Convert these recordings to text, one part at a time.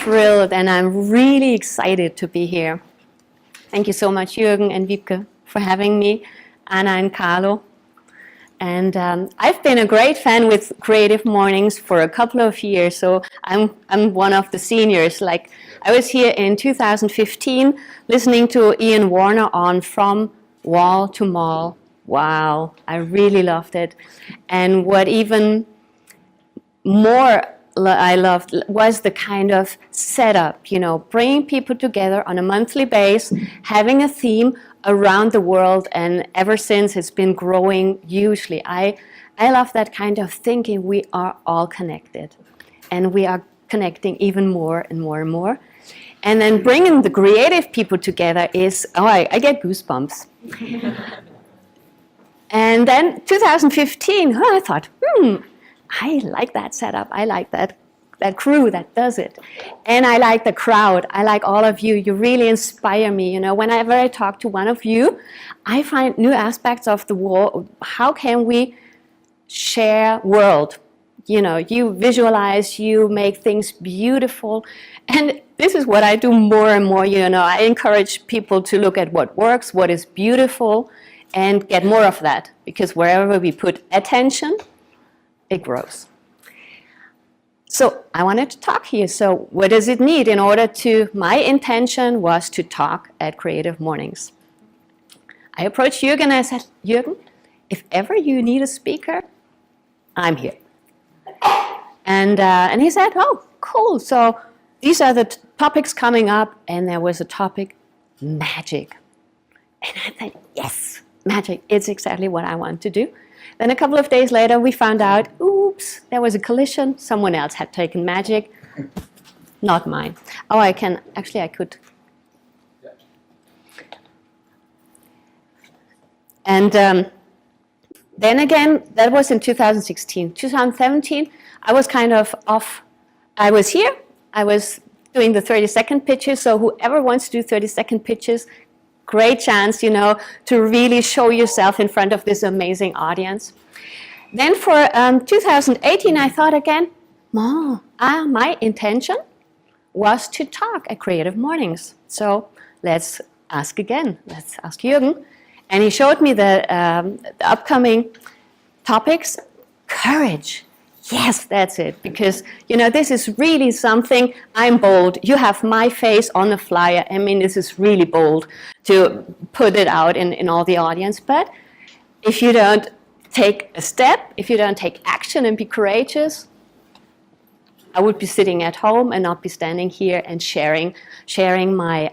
thrilled and I'm really excited to be here. Thank you so much, Jürgen and Wiebke, for having me, Anna and Carlo. And I've been a great fan with Creative Mornings for a couple of years, so I'm one of the seniors. Like, I was here in 2015 listening to Ian Warner on From Wall to Mall. Wow, I really loved it. And what even more I loved was the kind of setup, you know, bringing people together on a monthly basis, having a theme around the world, and ever since it's been growing hugely. I love that kind of thinking. We are all connected, and we are connecting even more and more and more. And then bringing the creative people together is, oh, I get goosebumps. And then 2015, I thought, I like that setup. I like that crew that does it. And I like the crowd. I like all of you. You really inspire me. You know, whenever I talk to one of you, I find new aspects of the world. How can we share world? You know, you visualize, you make things beautiful. And this is what I do more and more. You know, I encourage people to look at what works, what is beautiful, and get more of that. Because wherever we put attention, it grows. So I wanted to talk here. So what does it need in order to, my intention was to talk at Creative Mornings. I approached Jürgen and I said, Jürgen, if ever you need a speaker, I'm here. And he said, oh, cool. So these are the topics coming up. And there was a topic, magic. And I thought, yes, magic, it's exactly what I want to do. Then a couple of days later, we found out, oops, there was a collision. Someone else had taken magic, not mine. Oh, I could. And then again, that was in 2016. 2017, I was kind of off. I was here. I was doing the 30-second pitches. So whoever wants to do 30-second pitches, great chance, you know, to really show yourself in front of this amazing audience. Then for 2018, I thought again, my intention was to talk at Creative Mornings. So let's ask again. Let's ask Jürgen. And he showed me the upcoming topics. Courage. Yes, that's it. Because, you know, this is really something. I'm bold. You have my face on the flyer. I mean, this is really bold to put it out in all the audience. But if you don't take a step, if you don't take action and be courageous, I would be sitting at home and not be standing here and sharing my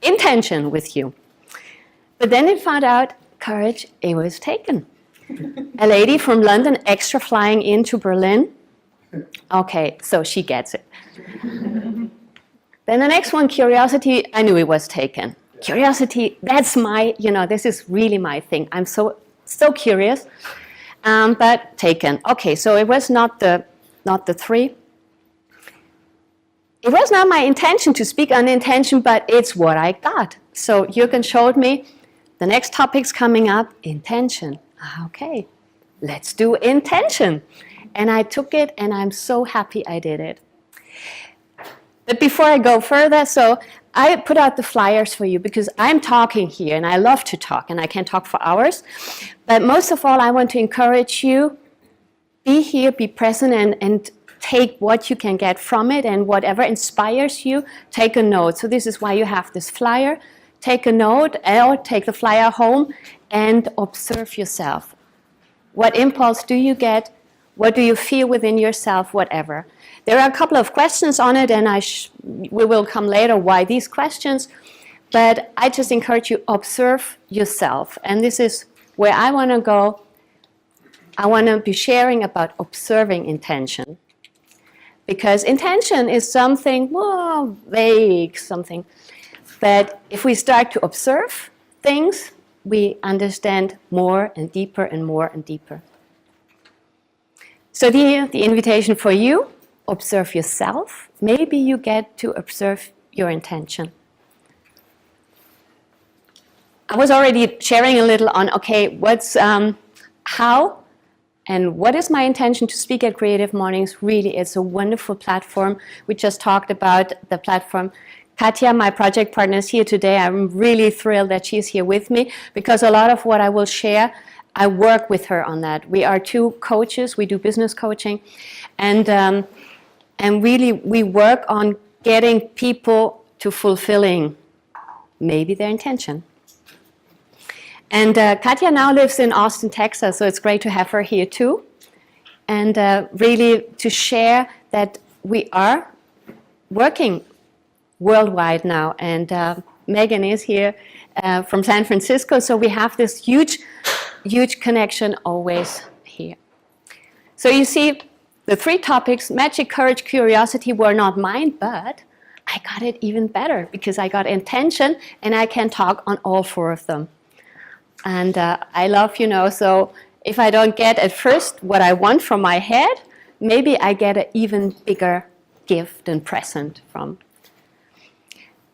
intention with you. But then it found out courage, it was taken. A lady from London extra flying into Berlin. Okay, so she gets it. Then the next one, curiosity, I knew it was taken. Curiosity, that's my, you know, this is really my thing. I'm so curious, but taken. Okay, so it was not the three. It was not my intention to speak on intention, but it's what I got. So Jürgen showed me the next topic's coming up, intention. Okay, let's do intention. And I took it, and I'm so happy I did it. But before I go further, so I put out the flyers for you because I'm talking here, and I love to talk, and I can talk for hours. But most of all, I want to encourage you, be here, be present, and take what you can get from it, and whatever inspires you, take a note. So this is why you have this flyer. Take a note, or take the flyer home, and observe yourself. What impulse do you get? What do you feel within yourself? Whatever. There are a couple of questions on it, and we will come later why these questions. But I just encourage you, observe yourself. And this is where I want to go. I want to be sharing about observing intention. Because intention is something, well, vague, something. But if we start to observe things, we understand more and deeper and more and deeper. So the invitation for you, observe yourself. Maybe you get to observe your intention. I was already sharing a little on, okay, what's how And what is my intention to speak at Creative Mornings? Really, it's a wonderful platform. We just talked about the platform. Katja, my project partner, is here today. I'm really thrilled that she's here with me because a lot of what I will share, I work with her on that. We are two coaches. We do business coaching. And really, we work on getting people to fulfilling maybe their intention. And Katja now lives in Austin, Texas, so it's great to have her here too. And really to share that we are working worldwide now. And Megan is here from San Francisco, so we have this huge connection always here. So you see, the 3 topics, magic, courage, curiosity, were not mine, but I got it even better because I got intention and I can talk on all 4 of them. And I love, so if I don't get at first what I want from my head, maybe I get an even bigger gift and present from.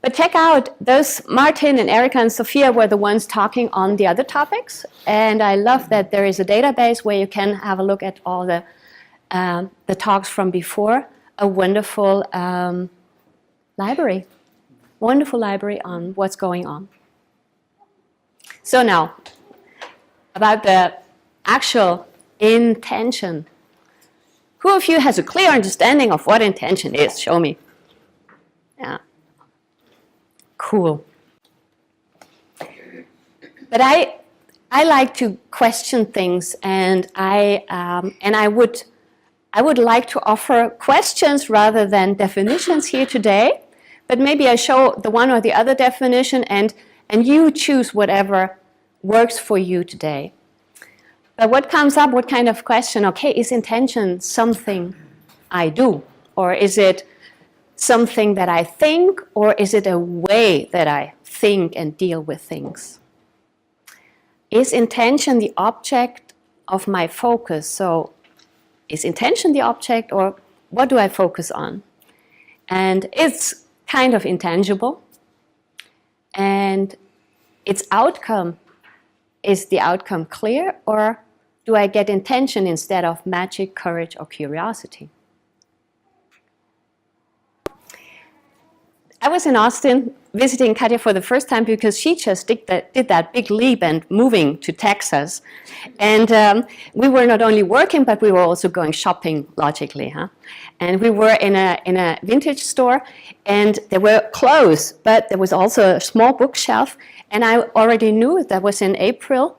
But check out, those Martin and Erica and Sophia were the ones talking on the other topics. And I love that there is a database where you can have a look at all the talks from before. A wonderful library. Wonderful library on what's going on. So now, about the actual intention. Who of you has a clear understanding of what intention is? Show me. Yeah. Cool. But I like to question things, and I would like to offer questions rather than definitions here today. But maybe I show the one or the other definition, and you choose whatever works for you today. But what comes up, what kind of question? Okay, is intention something I do? Or is it something that I think? Or is it a way that I think and deal with things? Is intention the object of my focus? So is intention the object, or what do I focus on? And it's kind of intangible. And its outcome, is the outcome clear, or do I get intention instead of magic, courage, or curiosity? I was in Austin visiting Katja for the first time because she just did that big leap and moving to Texas. And we were not only working, but we were also going shopping, logically. And we were in a vintage store, and there were clothes, but there was also a small bookshelf. And I already knew that was in April.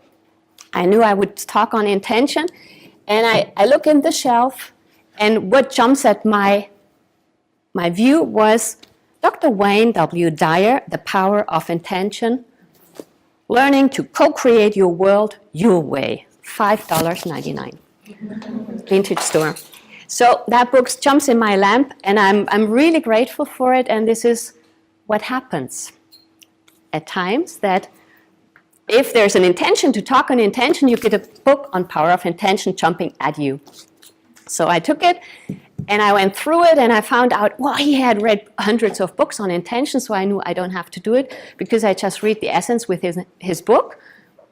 I knew I would talk on intention. And I look in the shelf, and what jumps at my view was Dr. Wayne W. Dyer, The Power of Intention, Learning to Co-Create Your World Your Way, $5.99, vintage store. So that book jumps in my lamp, and I'm really grateful for it, and this is what happens at times, that if there's an intention to talk on intention, you get a book on Power of Intention jumping at you. So I took it, and I went through it, and I found out, well, he had read hundreds of books on intention, so I knew I don't have to do it because I just read the essence with his book.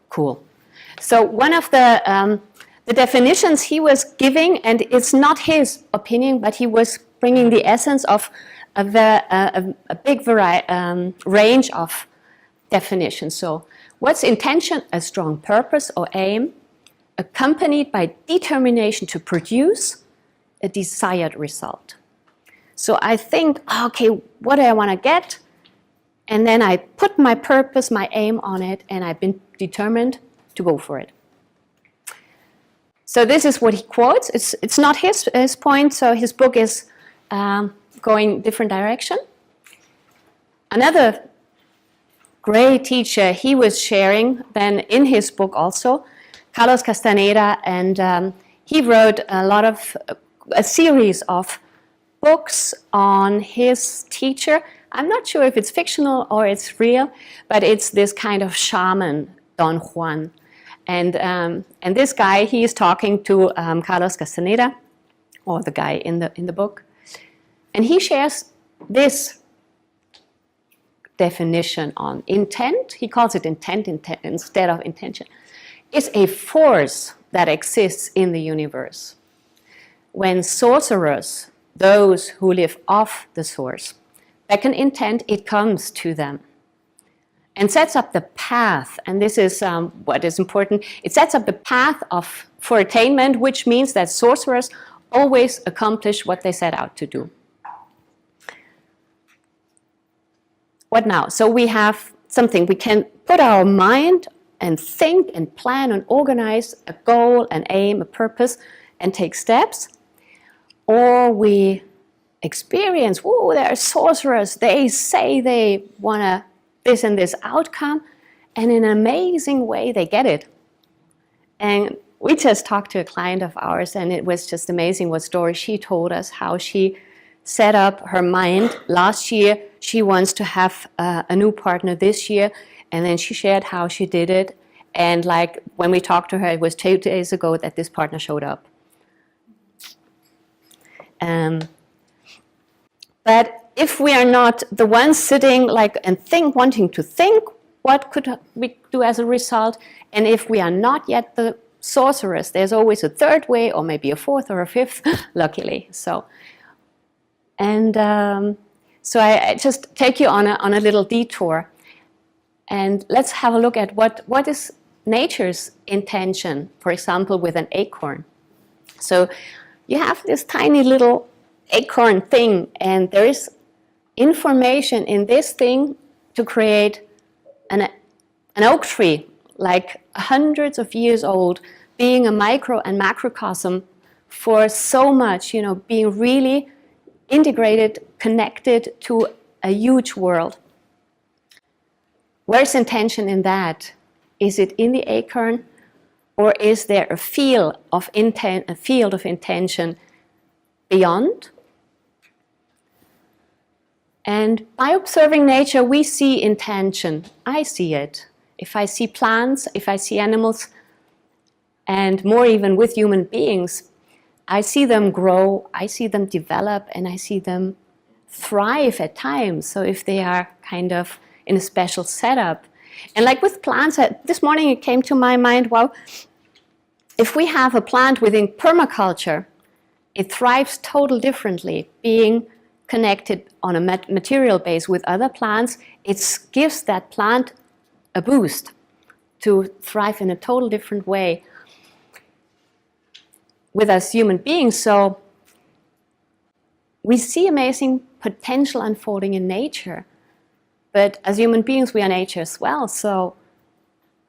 Cool. So one of the definitions he was giving, and it's not his opinion, but he was bringing the essence of a big range of definitions. So what's intention? A strong purpose or aim, accompanied by determination to produce a desired result. So I think, okay, what do I want to get? And then I put my purpose, my aim on it, and I've been determined to go for it. So this is what he quotes. It's not his point, so his book is going different direction. Another great teacher he was sharing then in his book also, Carlos Castaneda, and he wrote a series of books on his teacher. I'm not sure if it's fictional or it's real, but it's this kind of shaman, Don Juan. And this guy, he is talking to Carlos Castaneda, or the guy in the book, and he shares this definition on intent. He calls it intent instead of intention. is a force that exists in the universe. When sorcerers, those who live off the source, beckon intent, it comes to them and sets up the path. And this is what is important. It sets up the path for attainment, which means that sorcerers always accomplish what they set out to do. What now? So we have something. We can put our mind and think and plan and organize a goal, an aim, a purpose, and take steps. Or we experience, whoa, there are sorcerers. They say they want this and this outcome, and in an amazing way they get it. And we just talked to a client of ours, and it was just amazing what story she told us, how she set up her mind. Last year, she wants to have a new partner this year, and then she shared how she did it. And like when we talked to her, it was 2 days ago that this partner showed up. But if we are not the ones sitting wanting to think, what could we do as a result? And if we are not yet the sorcerers, there's always a third way, or maybe a fourth or a fifth, luckily. So I just take you on a little detour, and let's have a look at what is nature's intention, for example, with an acorn. So you have this tiny little acorn thing, and there is information in this thing to create an oak tree, like hundreds of years old, being a micro and macrocosm for so much, being really integrated, connected to a huge world. Where's intention in that? Is it in the acorn, or is there a field of intention beyond? And by observing nature, we see intention. I see it. If I see plants, if I see animals, and more even with human beings, I see them grow, I see them develop, and I see them thrive at times. So if they are kind of in a special setup. And like with plants, this morning it came to my mind, well, if we have a plant within permaculture, it thrives totally differently. Being connected on a material base with other plants, it gives that plant a boost to thrive in a total different way with us human beings. So we see amazing potential unfolding in nature, but as human beings we are nature as well, so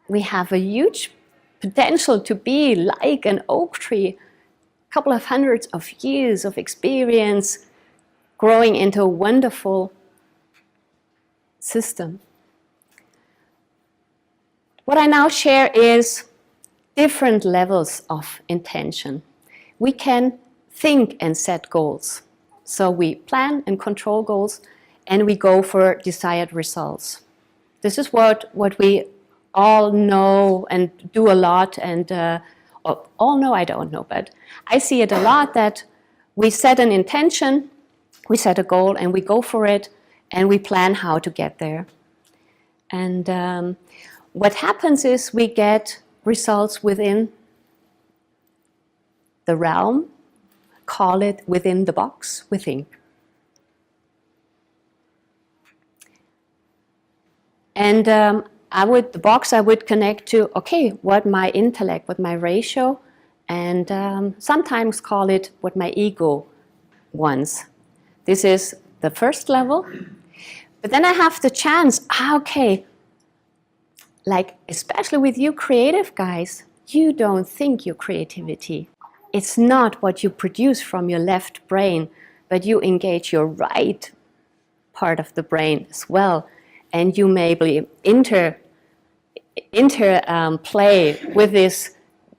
we have a huge potential to be like an oak tree, a couple of hundreds of years of experience growing into a wonderful system. What I now share is different levels of intention. We can think and set goals. So we plan and control goals, and we go for desired results. This is what we all know and do a lot, and all know, I don't know, but I see it a lot, that we set an intention, we set a goal, and we go for it, and we plan how to get there. And what happens is we get results within the realm, call it within the box we think. And I would connect to, okay, what my intellect, what my ratio, and sometimes call it what my ego wants. This is the first level. But then I have the chance, okay, like especially with you creative guys, you don't think your creativity. It's not what you produce from your left brain, but you engage your right part of the brain as well. And you maybe play with this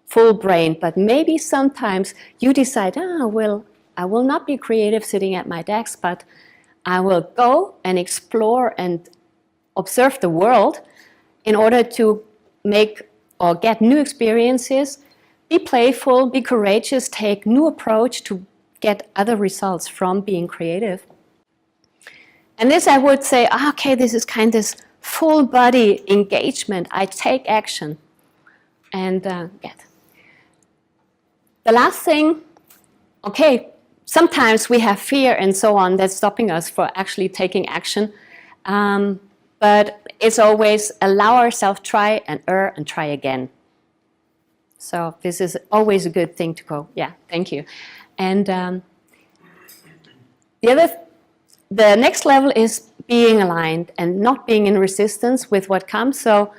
full brain, but maybe sometimes you decide, I will not be creative sitting at my desk, but I will go and explore and observe the world in order to make or get new experiences, be playful, be courageous, take new approach to get other results from being creative. And this I would say, okay, this is kind of this full body engagement. I take action. and get. The last thing, okay, sometimes we have fear and so on that's stopping us from actually taking action. But it's always allow ourselves, try and err and try again. So this is always a good thing to go, yeah, thank you. And the next level is being aligned and not being in resistance with what comes. So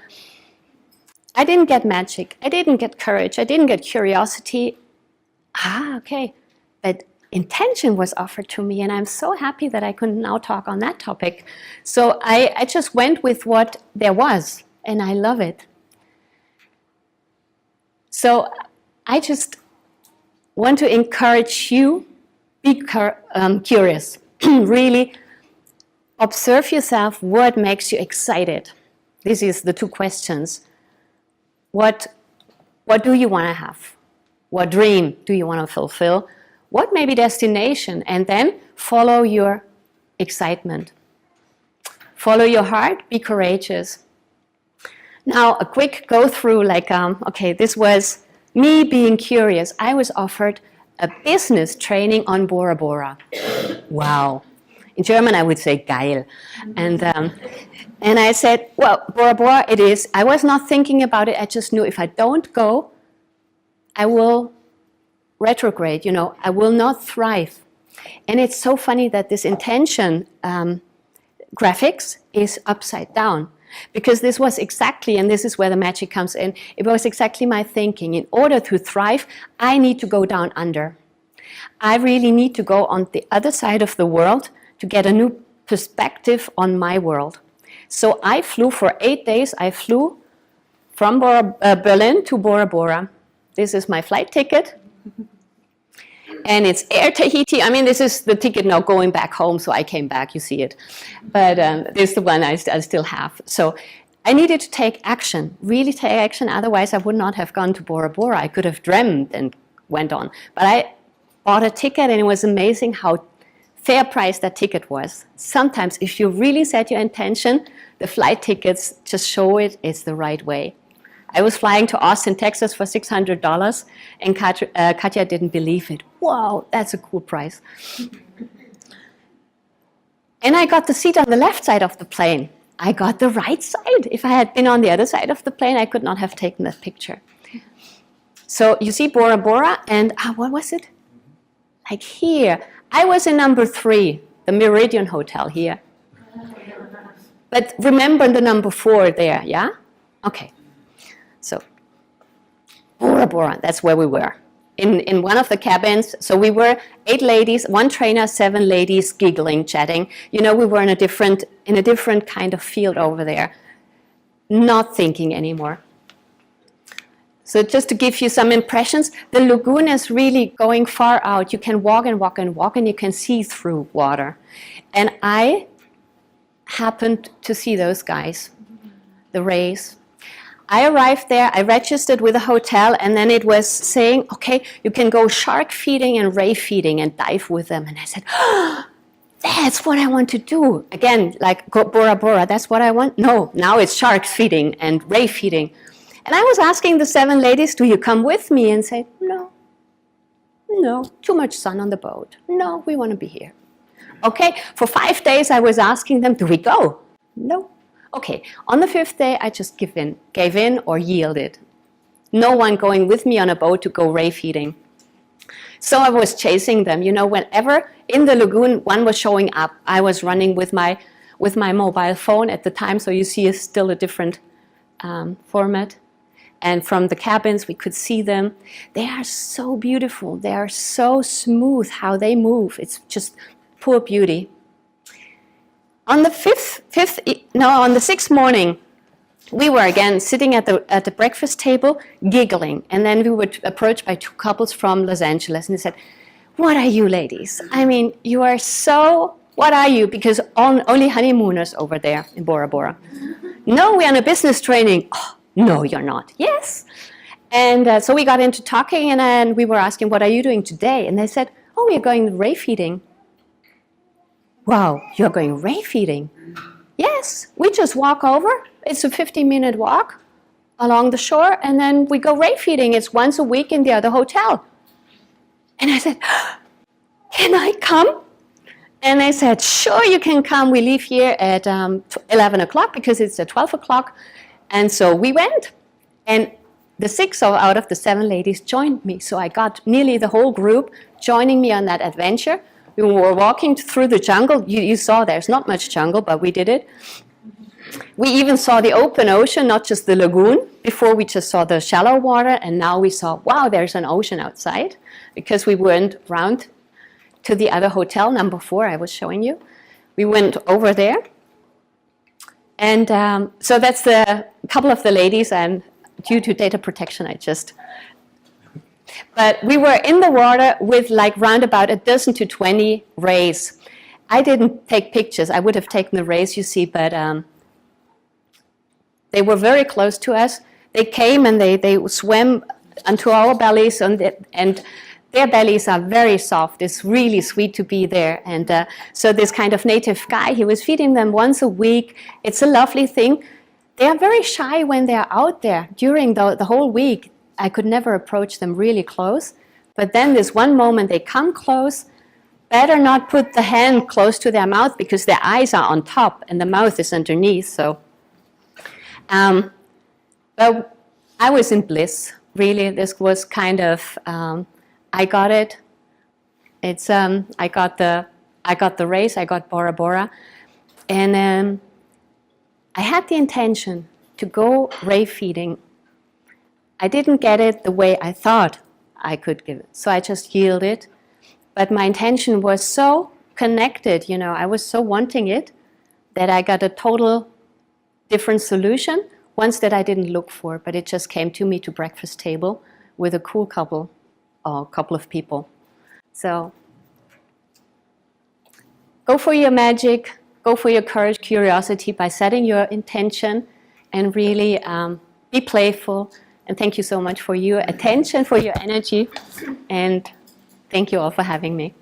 I didn't get magic, I didn't get courage, I didn't get curiosity. Okay, but intention was offered to me, and I'm so happy that I could now talk on that topic. So I just went with what there was, and I love it. So I just want to encourage you, be curious. Really observe yourself, what makes you excited. This is the two questions. What do you want to have? What dream do you want to fulfill? What may be destination? And then follow your excitement. Follow your heart, be courageous. Now, a quick go through, like, okay, this was me being curious. I was offered a business training on Bora Bora. Wow. In German, I would say geil. And I said, well, Bora Bora it is. I was not thinking about it. I just knew if I don't go, I will retrograde, you know, I will not thrive. And it's so funny that this intention graphics is upside down, because this was exactly, and this is where the magic comes in, it was exactly my thinking. In order to thrive, I need to go down under. I really need to go on the other side of the world to get a new perspective on my world. So I flew for 8 days. I flew from Berlin to Bora Bora. This is my flight ticket. And it's Air Tahiti. I mean, this is the ticket now going back home, so I came back, you see it. But this is the one I still have. So I needed to take action, really take action. Otherwise, I would not have gone to Bora Bora. I could have dreamed and went on. But I bought a ticket, and it was amazing how fair price that ticket was. Sometimes, if you really set your intention, the flight tickets just show it's the right way. I was flying to Austin, Texas for $600, and Katja didn't believe it. Wow, that's a cool price. And I got the seat on the left side of the plane. I got the right side. If I had been on the other side of the plane, I could not have taken that picture. So you see Bora Bora, and what was it? Like here. I was in number 3, the Meridian Hotel here. But remember the number 4 there, yeah? Okay. So, Bora Bora, that's where we were. In one of the cabins, so we were 8 ladies, 1 trainer, 7 ladies, giggling, chatting. You know, we were in a different kind of field over there. Not thinking anymore. So just to give you some impressions, the lagoon is really going far out. You can walk and walk and walk, and you can see through water. And I happened to see those guys, the rays. I arrived there, I registered with a hotel, and then it was saying, okay, you can go shark feeding and ray feeding and dive with them. And I said, oh, that's what I want to do. Again, like Bora Bora, that's what I want? No, now it's shark feeding and ray feeding. And I was asking the 7 ladies, do you come with me? And say, no, too much sun on the boat. No, we want to be here. Okay, for 5 days I was asking them, do we go? No. Okay, on the 5th day, I just gave in or yielded. No one going with me on a boat to go ray feeding. So I was chasing them. You know, whenever in the lagoon one was showing up, I was running with my mobile phone at the time. So you see it's still a different format. And from the cabins, we could see them. They are so beautiful. They are so smooth how they move. It's just pure beauty. On the 6th morning, we were again sitting at the breakfast table, giggling, and then we were approached by 2 couples from Los Angeles, and they said, "What are you ladies? I mean, you are so. What are you? Because only honeymooners over there in Bora Bora. No, we're on a business training. Oh, no, you're not. Yes." And so we got into talking, and then we were asking, "What are you doing today?" And they said, "Oh, we're going ray feeding." Wow, you're going ray feeding? Yes, we just walk over. It's a 15-minute walk. along the shore, and then we go ray feeding. It's once a week in the other hotel. And I said, can I come? And I said, sure, you can come. We leave here at 11 o'clock because it's at 12 o'clock. And so we went. And the 6 out of the 7 ladies joined me. So I got nearly the whole group joining me on that adventure. We were walking through the jungle. You saw there's not much jungle, but we did it. We even saw the open ocean, not just the lagoon. Before we just saw the shallow water, and now we saw, wow, there's an ocean outside, because we went round to the other hotel, number 4 I was showing you. We went over there. And so that's a couple of the ladies, and due to data protection, but we were in the water with like round about a dozen to 20 rays. I didn't take pictures. I would have taken the rays, you see, but they were very close to us. They came and they swam onto our bellies, and their bellies are very soft. It's really sweet to be there. And so this kind of native guy, he was feeding them once a week. It's a lovely thing. They are very shy when they're out there. During the whole week, I could never approach them really close. But then this one moment they come close, better not put the hand close to their mouth because their eyes are on top and the mouth is underneath. So, but I was in bliss. Really, this was kind of, I got it. It's I got the race. I got Bora Bora, and I had the intention to go ray feeding. I didn't get it the way I thought I could give it, so I just yielded. But my intention was so connected, you know, I was so wanting it that I got a total different solution, ones that I didn't look for, but it just came to me to breakfast table with a cool couple of people. So go for your magic, go for your courage, curiosity by setting your intention, and really be playful. And thank you so much for your attention, for your energy, and thank you all for having me.